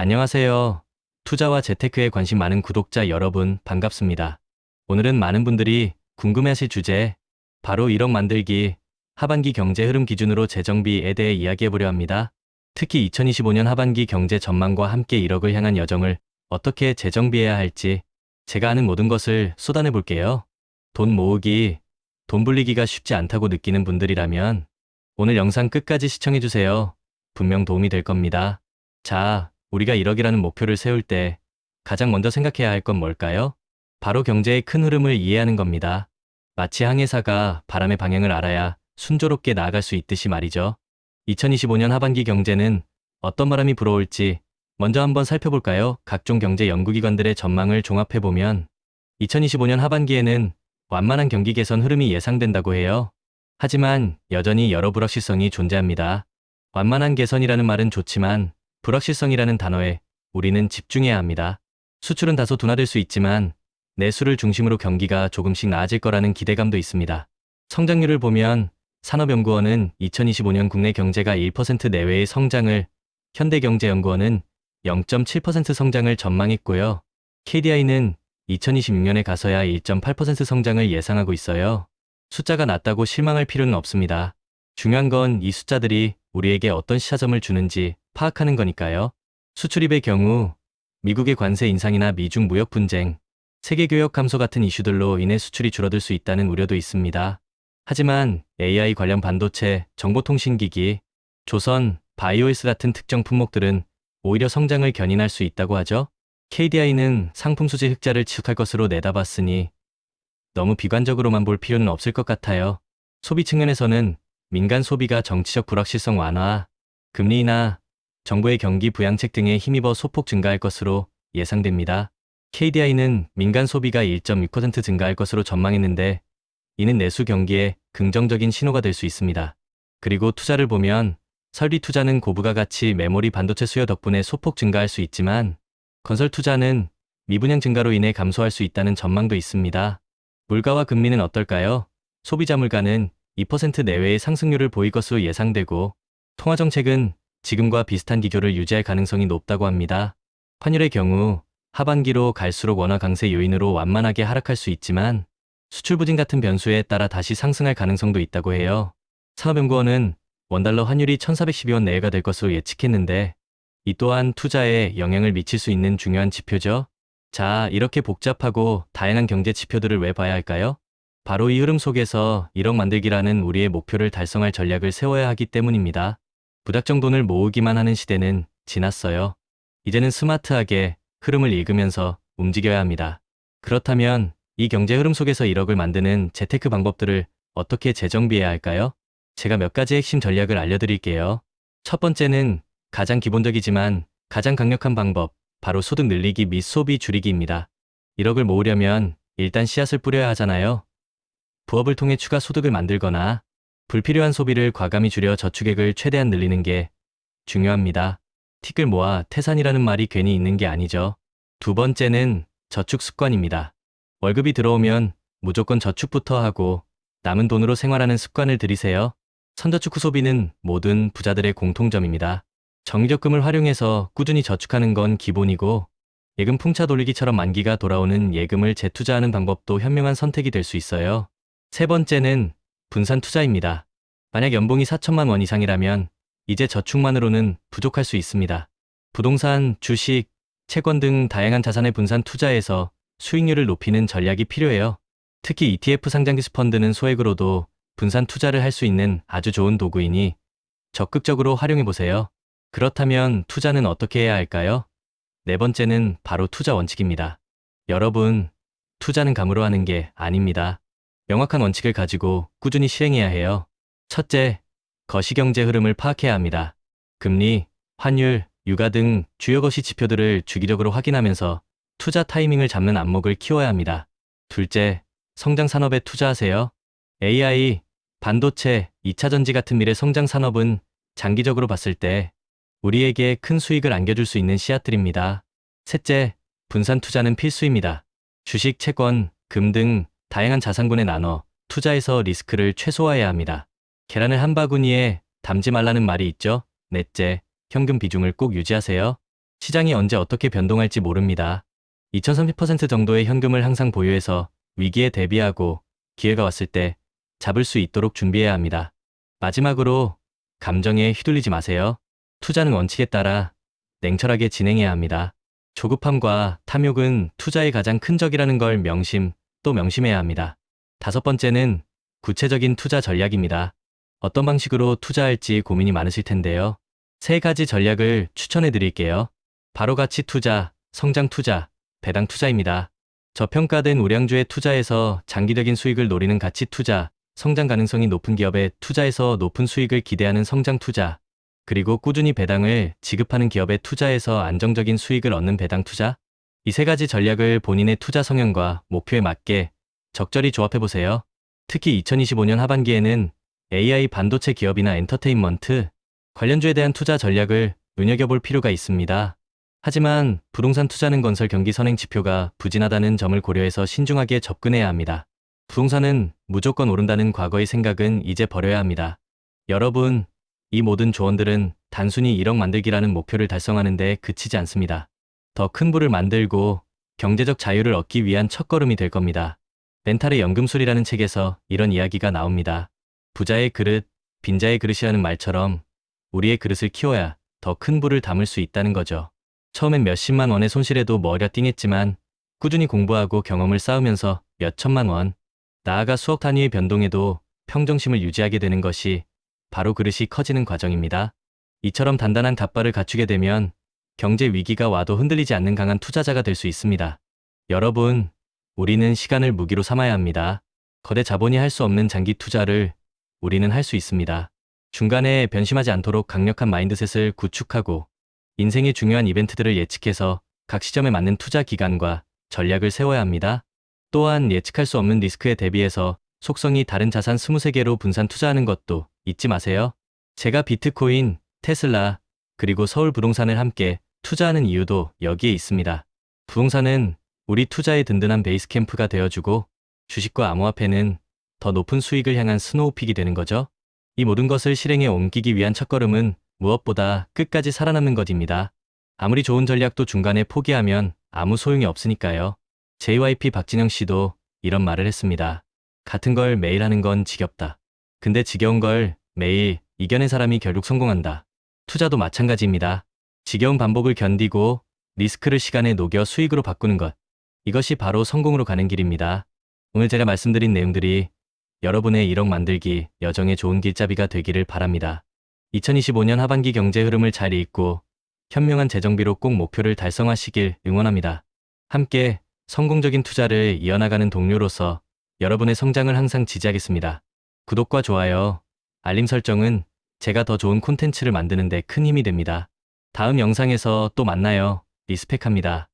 안녕하세요. 투자와 재테크에 관심 많은 구독자 여러분 반갑습니다. 오늘은 많은 분들이 궁금해하실 주제, 바로 1억 만들기, 하반기 경제 흐름 기준으로 재정비에 대해 이야기해보려 합니다. 특히 2025년 하반기 경제 전망과 함께 1억을 향한 여정을 어떻게 재정비해야 할지 제가 아는 모든 것을 쏟아내 볼게요. 돈 모으기, 돈 불리기가 쉽지 않다고 느끼는 분들이라면 오늘 영상 끝까지 시청해주세요. 분명 도움이 될 겁니다. 자, 우리가 1억이라는 목표를 세울 때 가장 먼저 생각해야 할 건 뭘까요? 바로 경제의 큰 흐름을 이해하는 겁니다. 마치 항해사가 바람의 방향을 알아야 순조롭게 나아갈 수 있듯이 말이죠. 2025년 하반기 경제는 어떤 바람이 불어올지 먼저 한번 살펴볼까요? 각종 경제 연구기관들의 전망을 종합해보면 2025년 하반기에는 완만한 경기 개선 흐름이 예상된다고 해요. 하지만 여전히 여러 불확실성이 존재합니다. 완만한 개선이라는 말은 좋지만 불확실성이라는 단어에 우리는 집중해야 합니다. 수출은 다소 둔화될 수 있지만 내수를 중심으로 경기가 조금씩 나아질 거라는 기대감도 있습니다. 성장률을 보면 산업연구원은 2025년 국내 경제가 1% 내외의 성장을, 현대경제연구원은 0.7% 성장을 전망했고요. KDI는 2026년에 가서야 1.8% 성장을 예상하고 있어요. 숫자가 낮다고 실망할 필요는 없습니다. 중요한 건 이 숫자들이 우리에게 어떤 시사점을 주는지 파악하는 거니까요. 수출입의 경우 미국의 관세 인상이나 미중 무역 분쟁, 세계 교역 감소 같은 이슈들로 인해 수출이 줄어들 수 있다는 우려도 있습니다. 하지만 AI 관련 반도체, 정보통신기기, 조선, 바이오에스 같은 특정 품목들은 오히려 성장을 견인할 수 있다고 하죠. KDI는 상품 수지 흑자를 지속할 것으로 내다봤으니 너무 비관적으로만 볼 필요는 없을 것 같아요. 소비 측면에서는 민간 소비가 정치적 불확실성 완화, 금리 인하, 정부의 경기 부양책 등에 힘입어 소폭 증가할 것으로 예상됩니다. KDI는 민간 소비가 1.6% 증가할 것으로 전망했는데 이는 내수 경기에 긍정적인 신호가 될 수 있습니다. 그리고 투자를 보면 설비 투자는 고부가 가치 메모리 반도체 수요 덕분에 소폭 증가할 수 있지만 건설 투자는 미분양 증가로 인해 감소할 수 있다는 전망도 있습니다. 물가와 금리는 어떨까요? 소비자 물가는 2% 내외의 상승률을 보일 것으로 예상되고 통화정책은 지금과 비슷한 기조를 유지할 가능성이 높다고 합니다. 환율의 경우 하반기로 갈수록 원화 강세 요인으로 완만하게 하락할 수 있지만 수출 부진 같은 변수에 따라 다시 상승할 가능성도 있다고 해요. 산업연구원은 원달러 환율이 1,412원 내외가 될 것으로 예측했는데 이 또한 투자에 영향을 미칠 수 있는 중요한 지표죠. 자, 이렇게 복잡하고 다양한 경제 지표들을 왜 봐야 할까요? 바로 이 흐름 속에서 1억 만들기라는 우리의 목표를 달성할 전략을 세워야 하기 때문입니다. 무작정 돈을 모으기만 하는 시대는 지났어요. 이제는 스마트하게 흐름을 읽으면서 움직여야 합니다. 그렇다면 이 경제 흐름 속에서 1억을 만드는 재테크 방법들을 어떻게 재정비해야 할까요? 제가 몇 가지 핵심 전략을 알려드릴게요. 첫 번째는 가장 기본적이지만 가장 강력한 방법, 바로 소득 늘리기 및 소비 줄이기입니다. 1억을 모으려면 일단 씨앗을 뿌려야 하잖아요. 부업을 통해 추가 소득을 만들거나 불필요한 소비를 과감히 줄여 저축액을 최대한 늘리는 게 중요합니다. 틱을 모아 태산이라는 말이 괜히 있는 게 아니죠. 두 번째는 저축 습관입니다. 월급이 들어오면 무조건 저축부터 하고 남은 돈으로 생활하는 습관을 들이세요. 선저축 후 소비는 모든 부자들의 공통점입니다. 정기적금을 활용해서 꾸준히 저축하는 건 기본이고 예금 풍차 돌리기처럼 만기가 돌아오는 예금을 재투자하는 방법도 현명한 선택이 될 수 있어요. 세 번째는 분산 투자입니다. 만약 연봉이 4천만 원 이상이라면 이제 저축만으로는 부족할 수 있습니다. 부동산, 주식, 채권 등 다양한 자산의 분산 투자에서 수익률을 높이는 전략이 필요해요. 특히 ETF 상장기수 펀드는 소액으로도 분산 투자를 할 수 있는 아주 좋은 도구이니 적극적으로 활용해보세요. 그렇다면 투자는 어떻게 해야 할까요? 네 번째는 바로 투자 원칙입니다. 여러분, 투자는 감으로 하는 게 아닙니다. 명확한 원칙을 가지고 꾸준히 실행해야 해요. 첫째, 거시경제 흐름을 파악해야 합니다. 금리, 환율, 유가 등 주요 거시 지표들을 주기적으로 확인하면서 투자 타이밍을 잡는 안목을 키워야 합니다. 둘째, 성장 산업에 투자하세요. AI, 반도체, 2차 전지 같은 미래 성장 산업은 장기적으로 봤을 때 우리에게 큰 수익을 안겨줄 수 있는 씨앗들입니다. 셋째, 분산 투자는 필수입니다. 주식, 채권, 금 등 다양한 자산군에 나눠 투자해서 리스크를 최소화해야 합니다. 계란을 한 바구니에 담지 말라는 말이 있죠. 넷째, 현금 비중을 꼭 유지하세요. 시장이 언제 어떻게 변동할지 모릅니다. 2030% 정도의 현금을 항상 보유해서 위기에 대비하고 기회가 왔을 때 잡을 수 있도록 준비해야 합니다. 마지막으로 감정에 휘둘리지 마세요. 투자는 원칙에 따라 냉철하게 진행해야 합니다. 조급함과 탐욕은 투자의 가장 큰 적이라는 걸 또 명심해야 합니다. 다섯 번째는 구체적인 투자 전략입니다. 어떤 방식으로 투자할지 고민이 많으실 텐데요. 세 가지 전략을 추천해 드릴게요. 바로 가치 투자, 성장 투자, 배당 투자입니다. 저평가된 우량주에 투자해서 장기적인 수익을 노리는 가치 투자, 성장 가능성이 높은 기업에 투자해서 높은 수익을 기대하는 성장 투자, 그리고 꾸준히 배당을 지급하는 기업에 투자해서 안정적인 수익을 얻는 배당 투자. 이 세 가지 전략을 본인의 투자 성향과 목표에 맞게 적절히 조합해보세요. 특히 2025년 하반기에는 AI 반도체 기업이나 엔터테인먼트 관련주에 대한 투자 전략을 눈여겨볼 필요가 있습니다. 하지만 부동산 투자는 건설 경기 선행 지표가 부진하다는 점을 고려해서 신중하게 접근해야 합니다. 부동산은 무조건 오른다는 과거의 생각은 이제 버려야 합니다. 여러분, 이 모든 조언들은 단순히 1억 만들기라는 목표를 달성하는 데 그치지 않습니다. 더 큰 부를 만들고 경제적 자유를 얻기 위한 첫걸음이 될 겁니다. 멘탈의 연금술이라는 책에서 이런 이야기가 나옵니다. 부자의 그릇, 빈자의 그릇이라는 말처럼 우리의 그릇을 키워야 더 큰 부를 담을 수 있다는 거죠. 처음엔 몇십만 원의 손실에도 머리가 띵했지만 꾸준히 공부하고 경험을 쌓으면서 몇천만 원, 나아가 수억 단위의 변동에도 평정심을 유지하게 되는 것이 바로 그릇이 커지는 과정입니다. 이처럼 단단한 갓바를 갖추게 되면 경제 위기가 와도 흔들리지 않는 강한 투자자가 될 수 있습니다. 여러분, 우리는 시간을 무기로 삼아야 합니다. 거대 자본이 할 수 없는 장기 투자를 우리는 할 수 있습니다. 중간에 변심하지 않도록 강력한 마인드셋을 구축하고 인생의 중요한 이벤트들을 예측해서 각 시점에 맞는 투자 기간과 전략을 세워야 합니다. 또한 예측할 수 없는 리스크에 대비해서 속성이 다른 자산 23개로 분산 투자하는 것도 잊지 마세요. 제가 비트코인, 테슬라, 그리고 서울 부동산을 함께 투자하는 이유도 여기에 있습니다. 부동산은 우리 투자의 든든한 베이스 캠프가 되어주고 주식과 암호화폐는 더 높은 수익을 향한 스노우픽이 되는 거죠. 이 모든 것을 실행에 옮기기 위한 첫걸음은 무엇보다 끝까지 살아남는 것입니다. 아무리 좋은 전략도 중간에 포기하면 아무 소용이 없으니까요. JYP 박진영 씨도 이런 말을 했습니다. 같은 걸 매일 하는 건 지겹다. 근데 지겨운 걸 매일 이겨낸 사람이 결국 성공한다. 투자도 마찬가지입니다. 지겨운 반복을 견디고 리스크를 시간에 녹여 수익으로 바꾸는 것. 이것이 바로 성공으로 가는 길입니다. 오늘 제가 말씀드린 내용들이 여러분의 1억 만들기 여정의 좋은 길잡이가 되기를 바랍니다. 2025년 하반기 경제 흐름을 잘 읽고 현명한 재정비로 꼭 목표를 달성하시길 응원합니다. 함께 성공적인 투자를 이어나가는 동료로서 여러분의 성장을 항상 지지하겠습니다. 구독과 좋아요, 알림 설정은 제가 더 좋은 콘텐츠를 만드는 데 큰 힘이 됩니다. 다음 영상에서 또 만나요. 리스펙합니다.